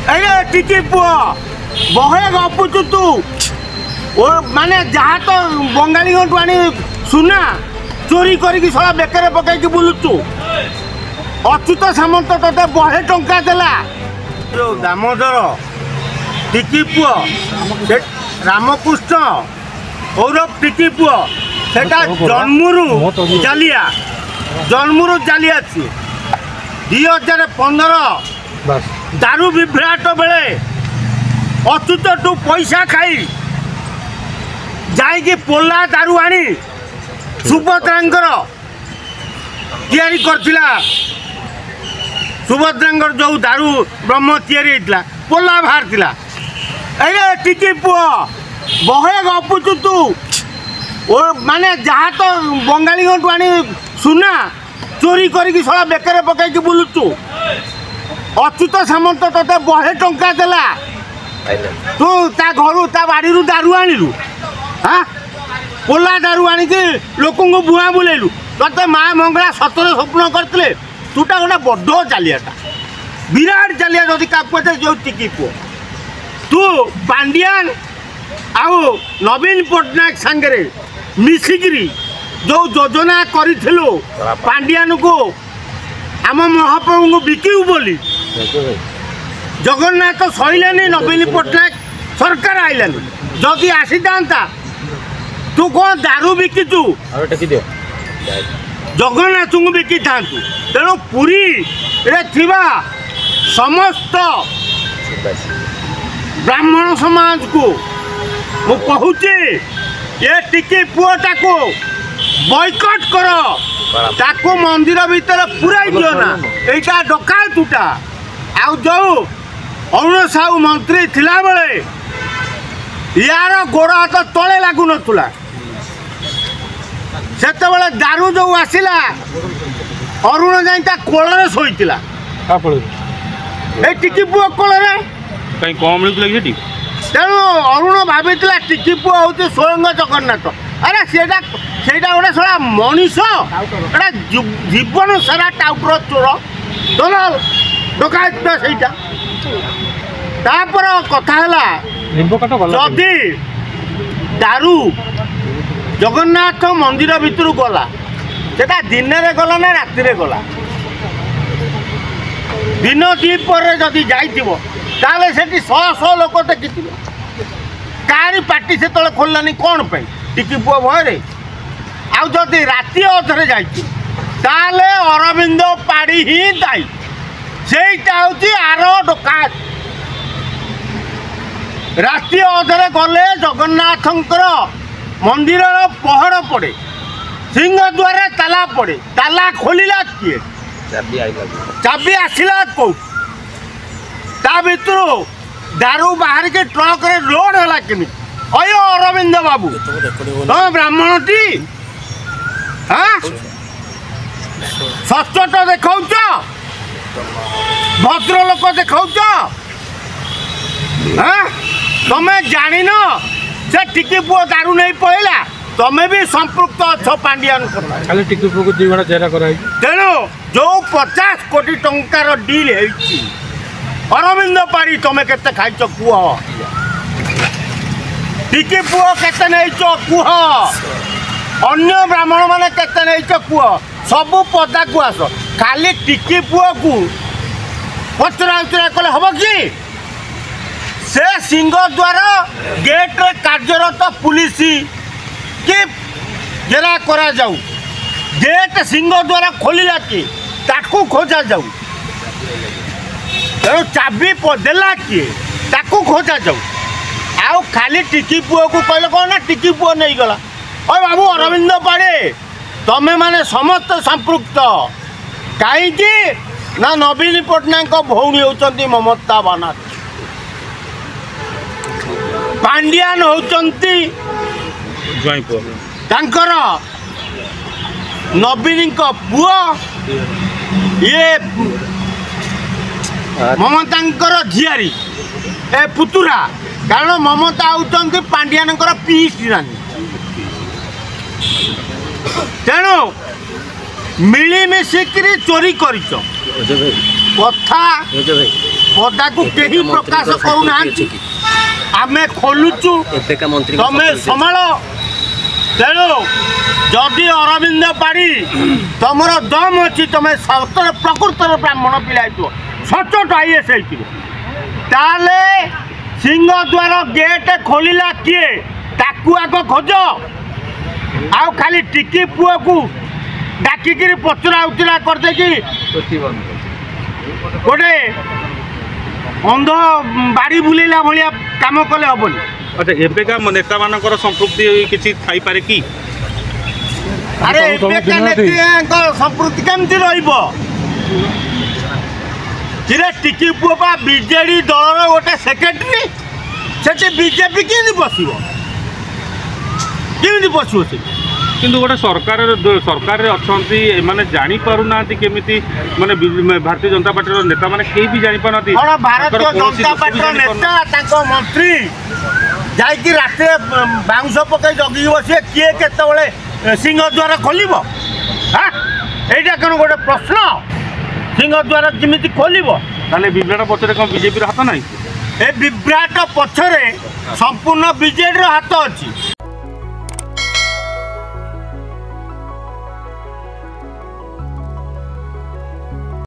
अरे टिकी पुआ बहे गपुचु तू माने जहाँ तो बंगाली आनी सुना चोरी करके सला बेकर पकई बुलुचु अच्युत सामंत तोते बहे टंका देला जो दामोदर टिकी पुआ रामकृष्ण औरव टिकी पुआ सेटा जन्मरू जालिया 2015 दारू विभ्राट बेले अच्युत टू पैसा खाई जाइए पोला दारू आनी सुभद्रांकर तैयारी करथिला सुभद्रांकर जो दारू ब्रह्म तैयारी होइतला पोला बाहर थिला अरे टिकी पुआ बहे गपुचु तू माने जहाँ तो बंगाली आनी सुना चोरी करके सला बेकर पकई बुलुचु अच्युत सामंत तोते बहे टंका देला तू ता घर ता बाड़ी दारू आणिलु हाँ पोला दारू आणिकी लोक बुआ बुलेलु तोते माँ मंगला सतरे स्वप्न करते तूटा गोटे बड़ चालियाटा विराट चालिया जदि क्या जो टिकी पुआ तू पांडियान आउ नवीन पट्टनायक सांगे मिसिकी जो योजना करिथिलु पांडियान को आम महाप्रभु को बिकू बोली जगन्नाथ सैलानी नवीन पट्टनायक सरकार आइलानी जदि आसी था तू कौन दारू बिकिचु जगन्नाथ को बिकी था तेणु पुरी रे थिबा समस्त ब्राह्मण समाज को मु कहूची ये टिकी पुआटा को बॉयकट कर ताको मंदिर भीतर पुराई दियो ना एटा डकायतुटा आउ जो अरुण साहू मंत्री थिला बेले यार गोड़ हाथ तले लागू नथुला सेते बेले दारू जो आसिला अरुण जाई ता कोଳରେ सोइतिला ए टिकी पुआ कोଳରେ कहीं कम मिलुला कि तेणु अरुण भाभी टिकी पुआ हूँ स्वयं जगन्नाथ अरे सेटा गोटे सारा मनीष एटा जीवन सारा टाउटर चोर दलाल डकायत सेटा तापर कथा जदि दारू जगन्नाथ मंदिर भितर गला सेटा दिन में गला ना राति गला दिन दीपर जदि जाइथिबो ताले सेठी 100 लोक देखी कारी पार्टी से तले खोललानी कौन पे टिकी पुआ भयरे आउ जदि राति अधरे जाइछि ताले अरविंद पाड़ी ही दाई सेटा होची आरो डकायत राति अधरे गले जगन्नाथंकर मंदिर पहड़ पड़े सिंह द्वारा ताला पड़े ताला खोलिला किए चाबी आसिला को ता भितर दारू बाहर के ट्रक रे लोड है कि अयो अरविंद बाबू तुम ब्राह्मण टी हाँ सचट देखा भद्र लोक देखा हाँ तुम्हें जान से टिकी पुआ दारू नहीं पड़ेगा तुम्हें भी संपृक्त अच्छ पांडियान खाली टिकी पुआ को 2 घंटा चेहरा कराई तेणु जो 50 कोटी टंकार डील है अरविंद पाड़ी तुम्हें केते खाइच कुह टिकी पुआ केते नहींच कुह अन्य ब्राह्मण माने केते नहींच कुह सबू पदा को आस खाली टिकी पुआ को पचरा उचरा कले हम कि से सिंह द्वार गेट रे कार्यरत पुलिस कि जेरा करा जाऊ गेट सिंह द्वारा खोलिला कि ताकू खोजा जाऊ तेणु चाबी देला किए ताकू खोजा जाऊ आउ खाली टिकी पुआ को कहले कौन ना टिकी पुआ नहीं गला ओ बाबू अरविंद पाड़े तमें माने समस्त संपृक्त कहीं ना नवीन पट्टनायक भौणी होती ममता बानार्जी पांडियान होती नवीन पुआ ये ममता झियारी ए पुतुरा कारण ममता होती पांडियान पीस रानी तेणु मिलीमिशिक चोरी कर कथा ପଦାକୁ କେହି ପ୍ରକାଶ କରୁନାହାନ୍ତି। ଆମେ ଖୋଲୁଛୁ, ତମେ ସମ୍ଭାଳ। ତେଣୁ ଯଦି ଅରବିନ୍ଦ ପାଢ଼ୀ ତମର ଦମ୍ ଅଛି, ତମେ ସତରେ ପ୍ରକୃତର ବ୍ରାହ୍ମଣ ପିଲା ହେଇଥିବ, ସଚୋଟ IAS ହେଇଥିବ, ତାହେଲେ ସିଂହଦ୍ୱାର ଗେଟ୍ ଖୋଲିଲା କିଏ ତାକୁ ଆଗ ଖୋଜ। ଆଉ ଖାଲି ଟିକି ପୁଅକୁ ଡାକିକିରି ପଚରା ଉଚରା କରିଦେଇକି ଗୋଟେ ଅନ୍ଧ ବାଡ଼ି ବୁଲେଇଲା ଭଳିଆ କାମ କଲେ ହବନି। ଆଚ୍ଛା ଏବେକା ନେତାମାନଙ୍କର ସମ୍ପୃକ୍ତି କିଛି ଥାଇପାରେ କି? ଆରେ ଏବେକା ନେତାଙ୍କ ସମ୍ପୃକ୍ତି କେମିତି ରହିବ? କିରେ ଟିକି ପୁଅ ବା ବିଜେଡି ଦଳର ଗୋଟେ ସେକ୍ରେଟାରୀ, ସେଠି ବିଜେପି କେମିତି ବସିବ? କେମିତି ବସିବ ସେ? କିନ୍ତୁ ଗୋଟେ ସରକାରରେ ଅଛନ୍ତି, ଏମାନେ ଜାଣିପାରୁନାହାନ୍ତି କେମିତି, ମାନେ ଭାରତୀୟ ଜନତା ପାର୍ଟିର ନେତାମାନେ କେହି ବି ଜାଣିପାରୁନାହାନ୍ତି। କ'ଣ ଭାରତୀୟ ଜନତା ପାର୍ଟିର ନେତା ତାଙ୍କ ମନ୍ତ୍ରୀ ଯାଇକି ରାତିରେ ବାଉଁଶ ପକେଇ ଜଗିକି ବସିବେ କିଏ କେତେବେଳେ ସିଂହଦ୍ୱାର ଖୋଲିବ? ହାଁ, ଏଇଟା କ'ଣ ଗୋଟେ ପ୍ରଶ୍ନ? ସିଂହଦ୍ୱାର କେମିତି ଖୋଲିବ? ତାହେଲେ ବିଭ୍ରାଟ ପଛରେ କ'ଣ ବିଜେପିର ହାତ ନାହିଁ? ଏ ବିଭ୍ରାଟ ପଛରେ ସମ୍ପୂର୍ଣ୍ଣ ବିଜେଡିର ହାତ ଅଛି।